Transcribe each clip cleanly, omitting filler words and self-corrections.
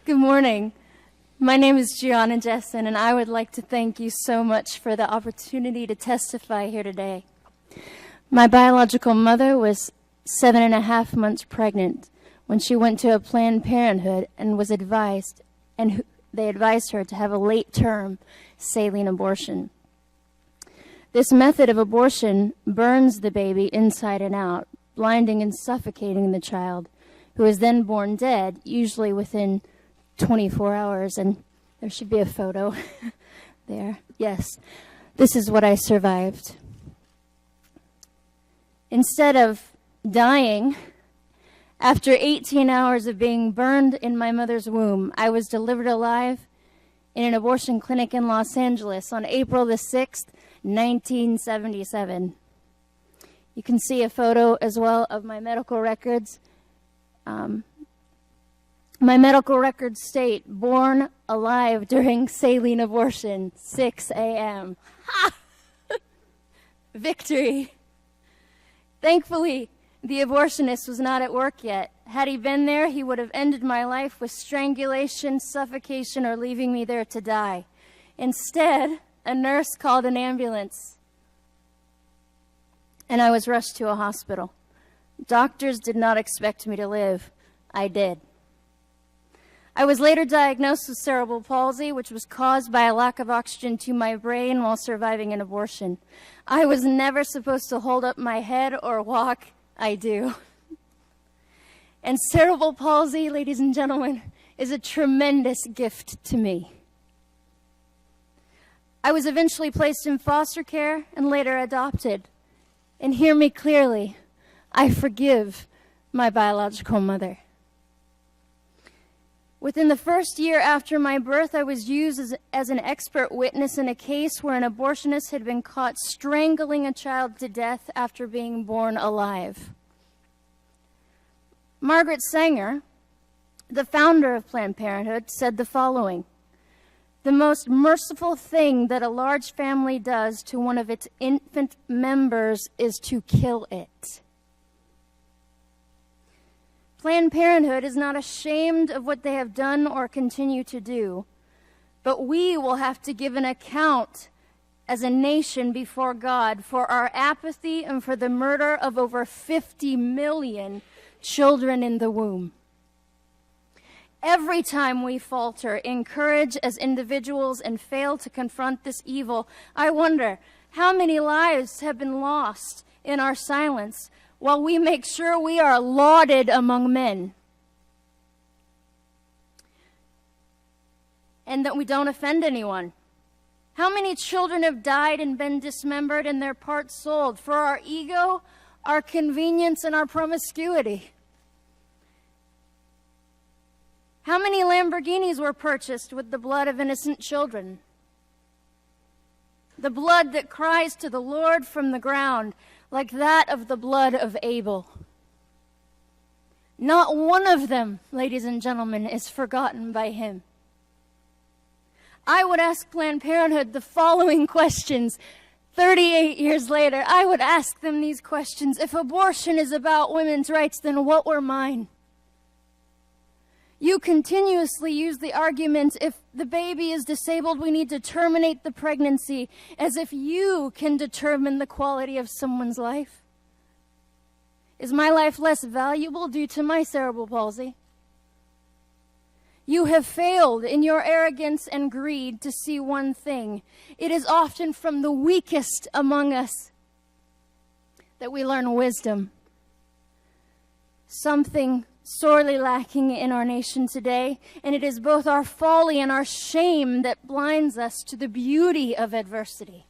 Good morning. My name is Gianna Jessen, and I would like to thank you so much for the opportunity to testify here today. My biological mother was 7.5 months pregnant when she went to a Planned Parenthood and was advised, and they advised her to have a late-term saline abortion. This method of abortion burns the baby inside and out, blinding and suffocating the child, who is then born dead, usually within 24 hours. And there should be a photo there. Yes, this is what I survived. Instead of dying, after 18 hours of being burned in my mother's womb, I was delivered alive in an abortion clinic in Los Angeles on April the 6th, 1977. You can see a photo as well of my medical records. My medical records state, born alive during saline abortion, 6 a.m. Ha! Victory. Thankfully, the abortionist was not at work yet. Had he been there, he would have ended my life with strangulation, suffocation, or leaving me there to die. Instead, a nurse called an ambulance, and I was rushed to a hospital. Doctors did not expect me to live. I did. I was later diagnosed with cerebral palsy, which was caused by a lack of oxygen to my brain while surviving an abortion. I was never supposed to hold up my head or walk. I do. And cerebral palsy, ladies and gentlemen, is a tremendous gift to me. I was eventually placed in foster care and later adopted. And hear me clearly, I forgive my biological mother. Within the first year after my birth, I was used as an expert witness in a case where an abortionist had been caught strangling a child to death after being born alive. Margaret Sanger, the founder of Planned Parenthood, said the following: "The most merciful thing that a large family does to one of its infant members is to kill it." Planned Parenthood is not ashamed of what they have done or continue to do, but we will have to give an account as a nation before God for our apathy and for the murder of over 50 million children in the womb. Every time we falter in courage as individuals and fail to confront this evil, I wonder how many lives have been lost in our silence while we make sure we are lauded among men and that we don't offend anyone. How many children have died and been dismembered and their parts sold for our ego, our convenience, and our promiscuity? How many Lamborghinis were purchased with the blood of innocent children? The blood that cries to the Lord from the ground, like that of the blood of Abel. Not one of them, ladies and gentlemen, is forgotten by him. I would ask Planned Parenthood the following questions 38 years later. I would ask them these questions. If abortion is about women's rights, then what were mine? You continuously use the argument, if the baby is disabled, we need to terminate the pregnancy, as if you can determine the quality of someone's life. Is my life less valuable due to my cerebral palsy? You have failed in your arrogance and greed to see one thing. It is often from the weakest among us that we learn wisdom. Something sorely lacking in our nation today, and it is both our folly and our shame that blinds us to the beauty of adversity.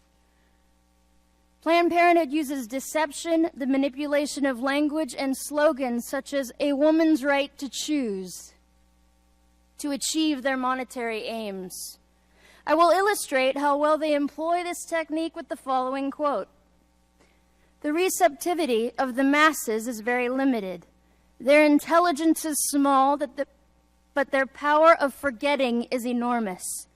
Planned Parenthood uses deception, the manipulation of language, and slogans such as "a woman's right to choose" to achieve their monetary aims. I will illustrate how well they employ this technique with the following quote: "The receptivity of the masses is very limited. Their intelligence is small, but their power of forgetting is enormous.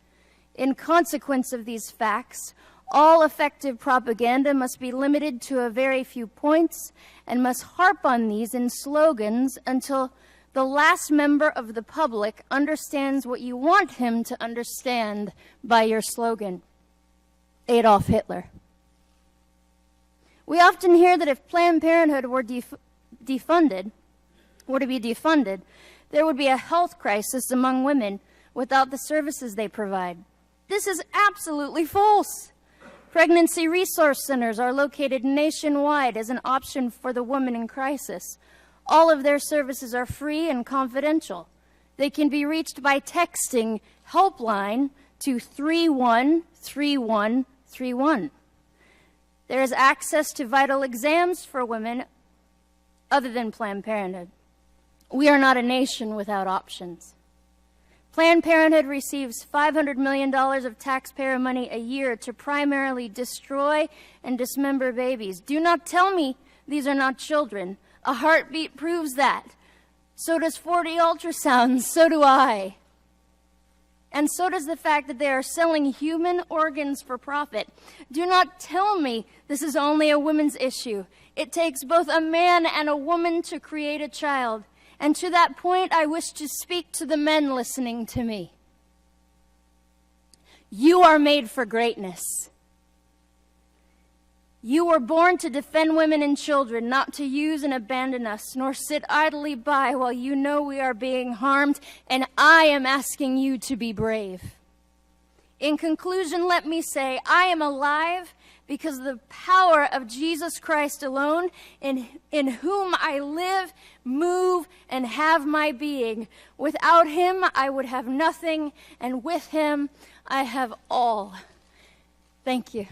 In consequence of these facts, all effective propaganda must be limited to a very few points and must harp on these in slogans until The last member of the public understands what you want him to understand by your slogan. Adolf Hitler. We often hear that if Planned Parenthood were to be defunded, there would be a health crisis among women without the services they provide. This is absolutely false. Pregnancy resource centers are located nationwide as an option for the woman in crisis. All of their services are free and confidential. They can be reached by texting helpline to 313131. There is access to vital exams for women other than Planned Parenthood. We are not a nation without options. Planned Parenthood receives $500 million of taxpayer money a year to primarily destroy and dismember babies. Do not tell me these are not children. A heartbeat proves that. So does 40 ultrasounds. So do I. And so does the fact that they are selling human organs for profit. Do not tell me this is only a women's issue. It takes both a man and a woman to create a child. And to that point, I wish to speak to the men listening to me. You are made for greatness. You were born to defend women and children, not to use and abandon us, nor sit idly by while you know we are being harmed, and I am asking you to be brave. In conclusion, let me say, I am alive because of the power of Jesus Christ alone, in whom I live, move, and have my being. Without him, I would have nothing, and with him, I have all. Thank you.